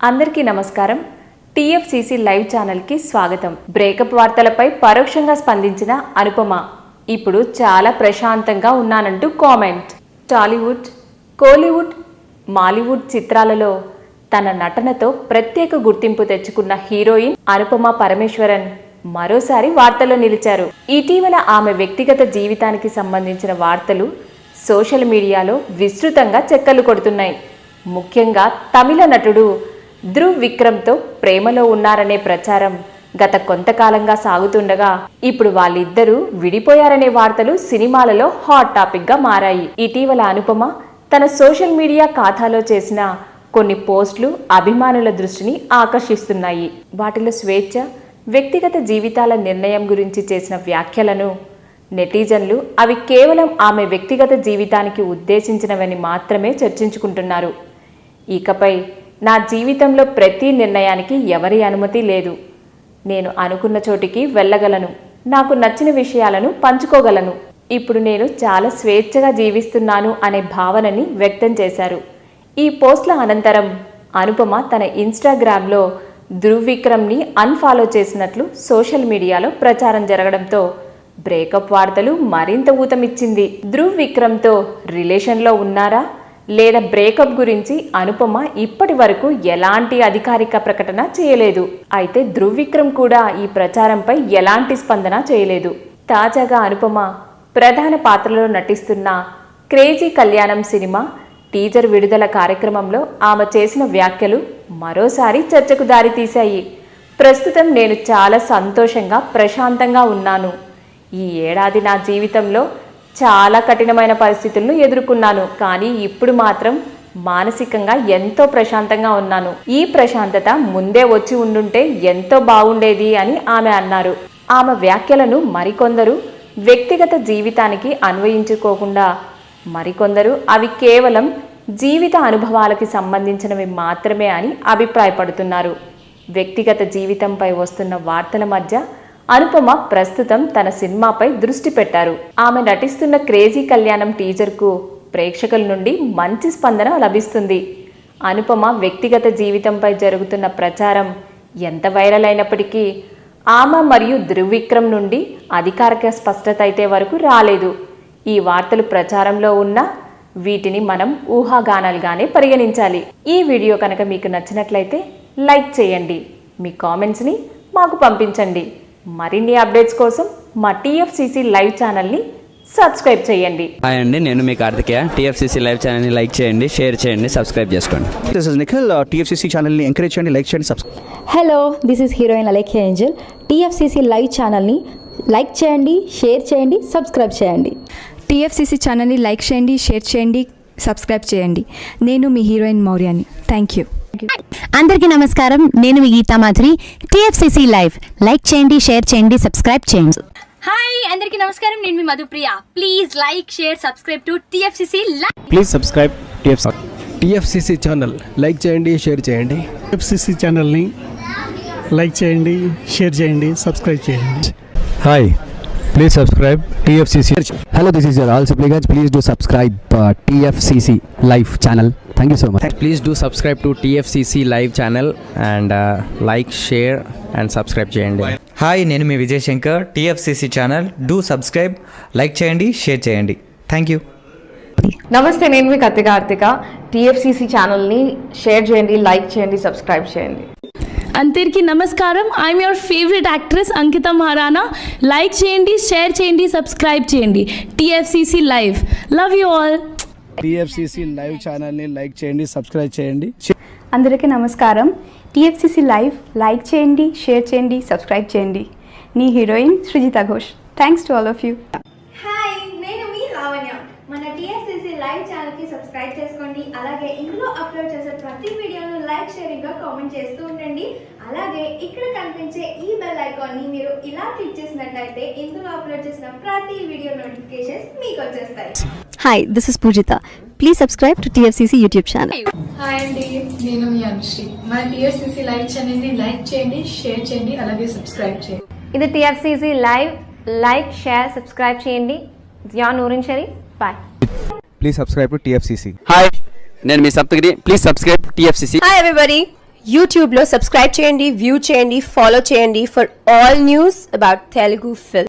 అందరికీ నమస్కారం. TFCC live ఛానల్కి స్వాగతం. బ్రేకప్ వార్తలపై పరోక్షంగా స్పందించిన అనుపమ ఇప్పుడు చాలా ప్రశాంతంగా ఉన్నానంటూ కామెంట్. టాలీవుడ్, కోలీవుడ్, మాలీవుడ్ చిత్రాలలో తన నటనతో ప్రత్యేక గుర్తింపు తెచ్చుకున్న హీరోయిన్ అనుపమ పరమేశ్వరన్ మరోసారి వార్తల్లో నిలిచారు. ఇటీవల ఆమె వ్యక్తిగత జీవితానికి సంబంధించిన వార్తలు సోషల్ మీడియాలో విస్తృతంగా చెక్కలు కొడుతున్నాయి. ముఖ్యంగా తమిళ నటుడు ధ్రువ్ విక్రమ్తో ప్రేమలో ఉన్నారనే ప్రచారం గత కొంతకాలంగా సాగుతుండగా ఇప్పుడు వాళ్ళిద్దరూ విడిపోయారనే వార్తలు సినిమాలలో హాట్ టాపిక్గా మారాయి. ఇటీవల అనుపమ తన సోషల్ మీడియా ఖాతాలో చేసిన కొన్ని పోస్టులు అభిమానుల దృష్టిని ఆకర్షిస్తున్నాయి. వాటిలో స్వేచ్ఛ, వ్యక్తిగత జీవితాల నిర్ణయం గురించి చేసిన వ్యాఖ్యలను నెటిజన్లు అవి కేవలం ఆమె వ్యక్తిగత జీవితానికి ఉద్దేశించినవని మాత్రమే చర్చించుకుంటున్నారు. ఇకపై నా జీవితంలో ప్రతి నిర్ణయానికి ఎవరి అనుమతి లేదు. నేను అనుకున్న చోటికి వెళ్ళగలను, నాకు నచ్చిన విషయాలను పంచుకోగలను. ఇప్పుడు నేను చాలా స్వేచ్ఛగా జీవిస్తున్నాను అనే భావనని వ్యక్తం చేశారు. ఈ పోస్ట్ల అనంతరం అనుపమ తన ఇన్స్టాగ్రామ్లో ధ్రువ్ విక్రమ్ని అన్ఫాలో చేసినట్లు సోషల్ మీడియాలో ప్రచారం జరగడంతో బ్రేకప్ వార్తలు మరింత ఊతమిచ్చింది. ధ్రువ్ విక్రమ్తో రిలేషన్లో ఉన్నారా లేదా బ్రేకప్ గురించి అనుపమ ఇప్పటి వరకు ఎలాంటి అధికారిక ప్రకటన చేయలేదు. అయితే ధ్రువ్ విక్రమ్ కూడా ఈ ప్రచారంపై ఎలాంటి స్పందన చేయలేదు. తాజాగా అనుపమ ప్రధాన పాత్రలో నటిస్తున్న క్రేజీ కళ్యాణం సినిమా టీజర్ విడుదల కార్యక్రమంలో ఆమె చేసిన వ్యాఖ్యలు మరోసారి చర్చకు దారితీశాయి. ప్రస్తుతం నేను చాలా సంతోషంగా, ప్రశాంతంగా ఉన్నాను. ఈ ఏడాది నా జీవితంలో చాలా కఠినమైన పరిస్థితులను ఎదుర్కొన్నాను, కానీ ఇప్పుడు మాత్రం మానసికంగా ఎంతో ప్రశాంతంగా ఉన్నాను. ఈ ప్రశాంతత ముందే వచ్చి ఉండుంటే ఎంతో బాగుండేది అని ఆమె అన్నారు. ఆమె వ్యాఖ్యలను మరికొందరు వ్యక్తిగత జీవితానికి అన్వయించుకోకుండా మరికొందరు అవి కేవలం జీవిత అనుభవాలకి సంబంధించినవి మాత్రమే అని అభిప్రాయపడుతున్నారు. వ్యక్తిగత జీవితంపై వస్తున్న వార్తల మధ్య అనుపమ ప్రస్తుతం తన సినిమాపై దృష్టి పెట్టారు. ఆమె నటిస్తున్న క్రేజీ కళ్యాణం టీజర్కు ప్రేక్షకుల నుండి మంచి స్పందన లభిస్తుంది. అనుపమ వ్యక్తిగత జీవితంపై జరుగుతున్న ప్రచారం ఎంత వైరల్ అయినప్పటికీ ఆమె మరియు ధ్రువ్ విక్రమ్ నుండి అధికారిక స్పష్టత అయితే వరకు రాలేదు. ఈ వార్తలు ప్రచారంలో ఉన్న వీటిని మనం ఊహాగానాలుగానే పరిగణించాలి. ఈ వీడియో కనుక మీకు నచ్చినట్లయితే లైక్ చేయండి, మీ కామెంట్స్ని మాకు పంపించండి. మరిన్ని అప్డేట్స్ కోసం మా టీఎఫ్సీసీ లైవ్ ఛానల్ని సబ్స్క్రైబ్ చేయండి. హాయ్ అండి, నేను మీ కార్తికేయ. టీఎఫ్సీసీ లైవ్ ఛానల్ని లైక్ చేయండి, షేర్ చేయండి, సబ్స్క్రైబ్ చేసుకోండి. This is Nikhil. టీఎఫ్సీసీ ఛానల్ని ఎంకరేజ్ చేయండి, లైక్ చేయండి, subscribe. Hello, this is heroine Alekhya Angel. TFCC live ఛానల్ని లైక్ చేయండి, షేర్ చేయండి, సబ్స్క్రైబ్ చేయండి. టీఎఫ్సీసీ ఛానల్ని లైక్ చేయండి, షేర్ చేయండి, సబ్స్క్రైబ్ చేయండి. నేను మీ హీరోయిన్ మౌర్యాని. Thank you. అందరికీ నమస్కారం, నేను మీ Geetha Madhuri. TFCC live like చేయండి, షేర్ చేయండి, సబ్స్క్రైబ్ చేయండి. హాయ్ అందరికీ నమస్కారం, నేను మీ Madhupriya. Please like, share, subscribe to TFCC live. Please subscribe TFCC channel like చేయండి, షేర్ చేయండి. టీఎఫ్సీసీ ఛానల్ని లైక్ చేయండి, షేర్ చేయండి, సబ్స్క్రైబ్ చేయండి. Hi, please subscribe TFCC. Hello, this is your all supplicants. Please do subscribe TFCC live channel. Thank you so much. Please do subscribe to TFCC live channel and like, share and subscribe చేయండి. Hi, నేను మీ Vijay Shankar. TFCC channel do subscribe, like చేయండి, share చేయండి. Thank you. నమస్తే, నేను మీ Karthika. TFCC ఛానల్ని share చేయండి, లైక్ చేయండి, సబ్స్క్రైబ్ చేయండి. అందరికీ నమస్కారం, I'm your favourite actress Ankita Maharana. Like చేయండి, షేర్ చేయండి, సబ్స్క్రైబ్ చేయండి. TFCC live. Love you all. TFCC live ఛానల్ని లైక్ చేయండి, సబ్స్క్రైబ్ చేయండి. అందరికీ నమస్కారం. టీఎఫ్సీసీ లైవ్ లైక్ చేయండి, షేర్ చేయండి, సబ్స్క్రైబ్ చేయండి. నీ heroine Srujitha Ghosh. Thanks to all of you. Hi, నేను మీ లావణ్య. మన టీఎఫ్సీసీ లైవ్ ఛానల్కి సబ్స్క్రైబ్ చేసుకోండి. అలాగే ఇందులో అప్లోడ్ చేసే ప్రతి వీడియోను లైక్, షేరింగ్గా కామెంట్ చేస్తూ ఉండండి. అలాగే ఇక్కడ కనిపించే ఈ బెల్ ఐకాన్ని మీరు ఇలా క్లిక్ చేసినట్లయితే ఇందులో అప్లోడ్ చేసిన ప్రతి వీడియో నోటిఫికేషన్స్ మీకు వచ్చేస్తాయి. Hi, this is Poojitha. Please subscribe to TFCC YouTube channel. Hi అండి, నేను మీ అనుశ్రీ. మన టీఎఫ్సీసీ లైవ్ ఛానల్ని లైక్ చేయండి, షేర్ చేయండి, అలాగే సబ్స్క్రైబ్ చేయండి. ఇది TFCC live. Like, share, subscribe చేయండి. Zia Noorin Sharif. Bye. Please subscribe to TFCC. Hi, నేను మీ Saptagiri. Please subscribe TFCC. Hi everybody, యూట్యూబ్లో సబ్స్క్రైబ్ చేయండి, వ్యూ చేయండి, ఫాలో చేయండి for all news about Telugu film.